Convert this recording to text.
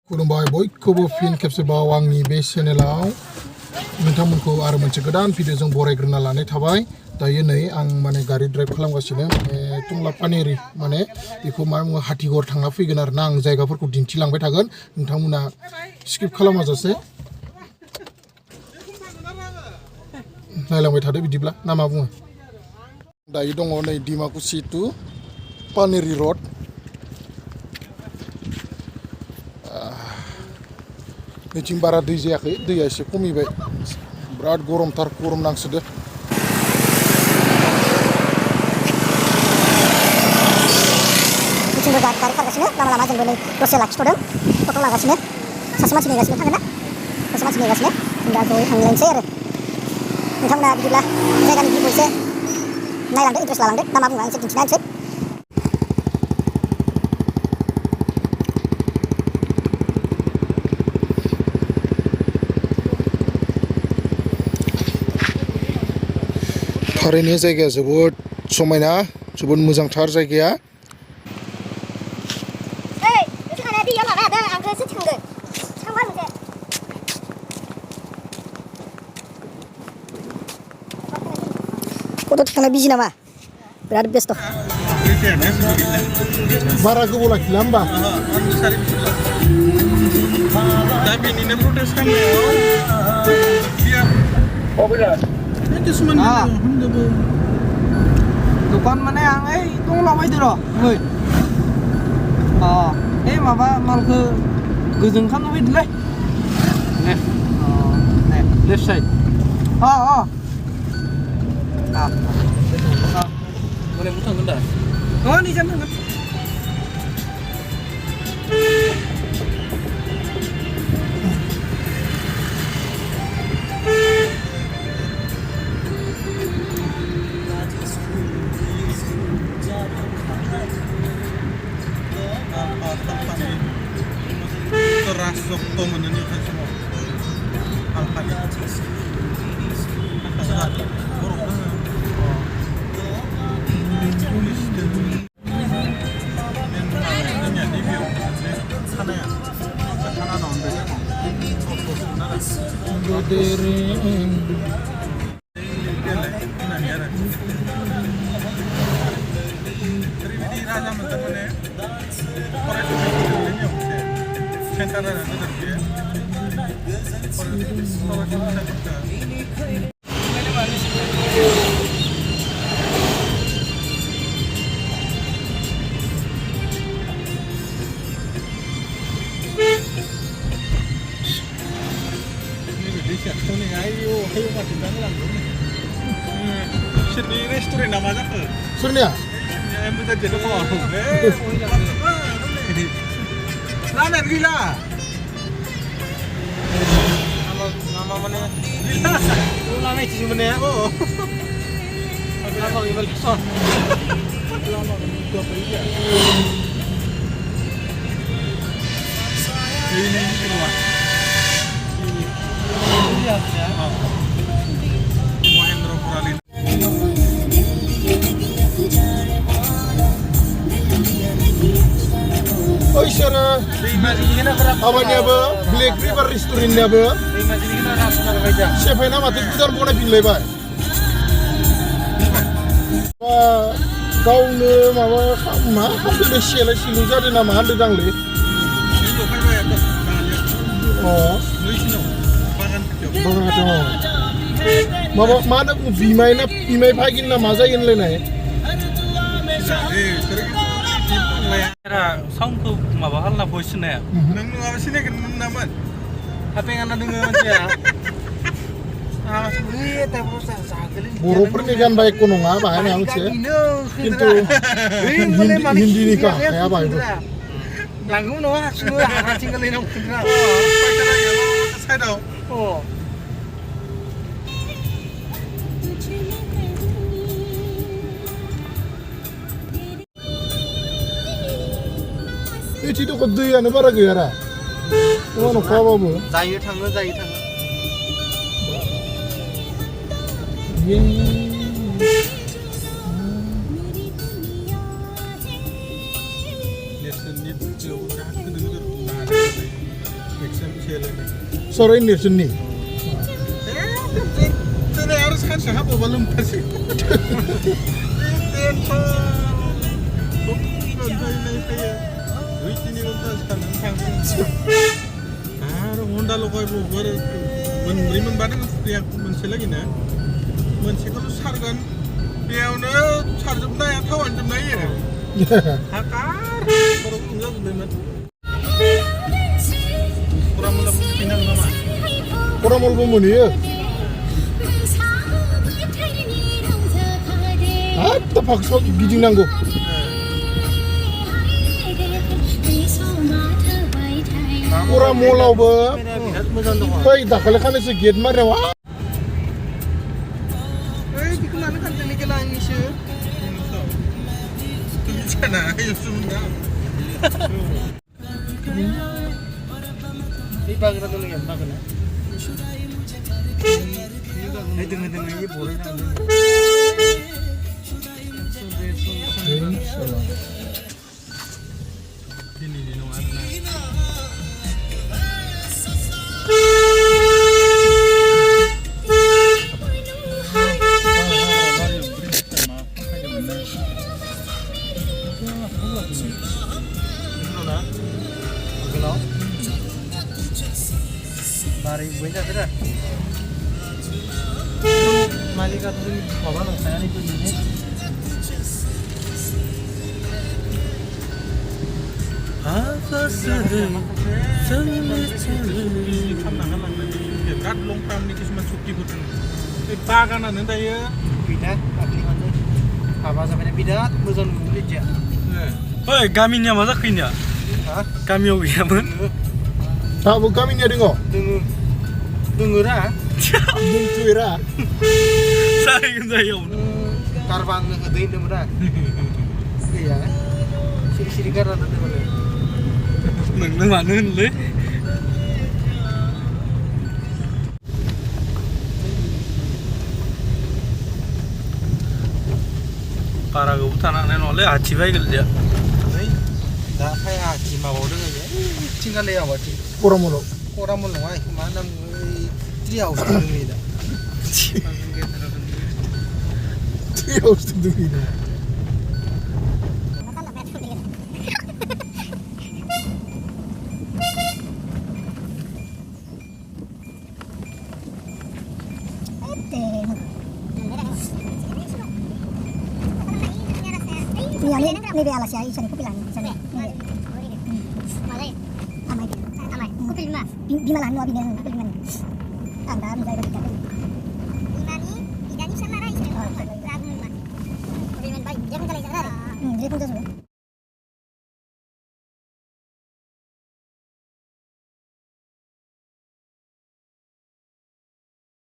खुलुमबाय बयखौबो फिन खेबसेबाव आंनि बे चेनेलाव नोंथांमोनखौ आरो मोनसे गोदान भिडिअजों बरायग्रोना लानाय थाबाय। दायो नै आं माने गारि ड्राइभ खालामगासिनो टंला पानेरि माने बेखौ मा बुङो हाथिगर थांना फैगोन आरो ना आं जायगाफोरखौ दिन्थिलांबाय थागोन नोंथांमोना स्किप खालामाजासे नायलांबाय थादो बिदिब्ला ना मा बुङो। दायो दङ नै डिमाकुसि टु पानेरि रड। नैथिं बारा दै जायाखै, दैया एसे खमिबाय, बिराद गरमथार, गरम नांसोदो। बिथिंबो गारि खारगासिनो, लामा लामा जोंबो नै दसे लाखिथ'दों, फट' लागासिनो, सासे मानसि नेगासिनो थांगोन ना, सासे मानसि नेगासिनो, दा जयै थांलायनोसै आरो नोंथांमोना बिदिब्ला जायगानि भिउखौ एसे नायलांदो, इन्ट्रेस्ट लालांदो, ना मा बुङो आं एसे दिन्थिना होनोसै। थारैनो जायगाया जोबोद समायना, जोबोद मोजांथार जायगाया। फट' थिखांनो बिजि नामा? बिराद बेस्थ'। बारा गोबाव लाखिला होमबा? दा बेनिनो प्रटेस्ट खालामनायाव दखान माने आं ओइ दंलाबायदो र' नै ओइ माबा मालखौ गोजों खालामनो फैदोलै ने लेफ्ट साइड बोरायबो थांगोन दा निजानो थांगोन। Rasokto menunjukkan semua alfanya Sini restoran nama apa? Surya? Yang muda jadi apa? Nama gila. Nama mana? Nama itu cuma ni apa? Nama gimana son? Nama dua periode. Ini kedua. Ini ya. Mahendra Puralin. Oh isyarat abangnya Black River Restorannya siapa nama tuh kita mau pilih pak kau ne mama sudah siapa silu jadi nama anda dangli oh mama mana pun bimai pagi nama saya ini nih Songku malah halnya voice-nya. Neng apa sih nih naman? Apa yang anda dengar aja? Buru pernikahan baik kuno apa ini yang sih? Itu Hindi nikah kayak apa itu? Langsung doang, semua hancing kali nong. Saya tahu. Oh. Itu kok dia nih bara gara. Mana kau bawa? Zayu tangga. मानसियालाय सराय नेरसोननि दिनै आरो सानसे हाबावबा लोमथारसै आरो Honda लगायबावो आरो मोनब्रै मोनबानो फुख्रिया मोनसेलागिनो मोनसेखौल' सारगोन बेयावनो सारजोबनो हाया थावानो जोबनो हायो हाकार खर' गुदुं जाजोब्बायमोन फुरामुलाबो फैनांगौ नामा फरामलबो मोनहैयो हाब दा फाक्सआव गिदिंनांगौ फरामलावबो बिराद मोजां दङ फै दाखालि खानैसो गेट मारियाव ओइ बेखौ लानो खानदोंलै गेला आंनिसो मिथियाना यसुमना बे बाग्रा दङ या बागना ay dengan ini boleh ini nong ana Mari gue aja Malika tuh bawa nong saya nih ini. Apa sedih खालामनांगोन लांनो बिराद लं टार्मनि किसुमान सुक्तिफोर दङ बे बागानानो दायो bidat aklimannya apa sampai bidat मोजां नुयो dia ओइ गामिनिया मा जाखो इनिया ha गामियाव गैयामोन दाबो गामिनिया दङ dengerah दोनथ'योरा जाहैगोन जायो karbang ngedein dengerah iya siri-siri karena tuh boleh नोंनो मानो होनलै बारा गोबाव थानो हानाय नङालै आथिबायगोन दे दा फाया आथि माबावदों आङो थिंगालै आवाथि फरामलाव koramul nong ay mana tri house dulu ida Dia harus tentuin Ini be alas ya, isan ko pilang, isan. Malay. Amay. Amay. Kupil ma. Bimalan no abin yang kupil man. Anda mo dai bakit. Imani, idani sa mara isan. Ragu ma. Kupil man bay. Dia pun talay sa. Dia pun taso.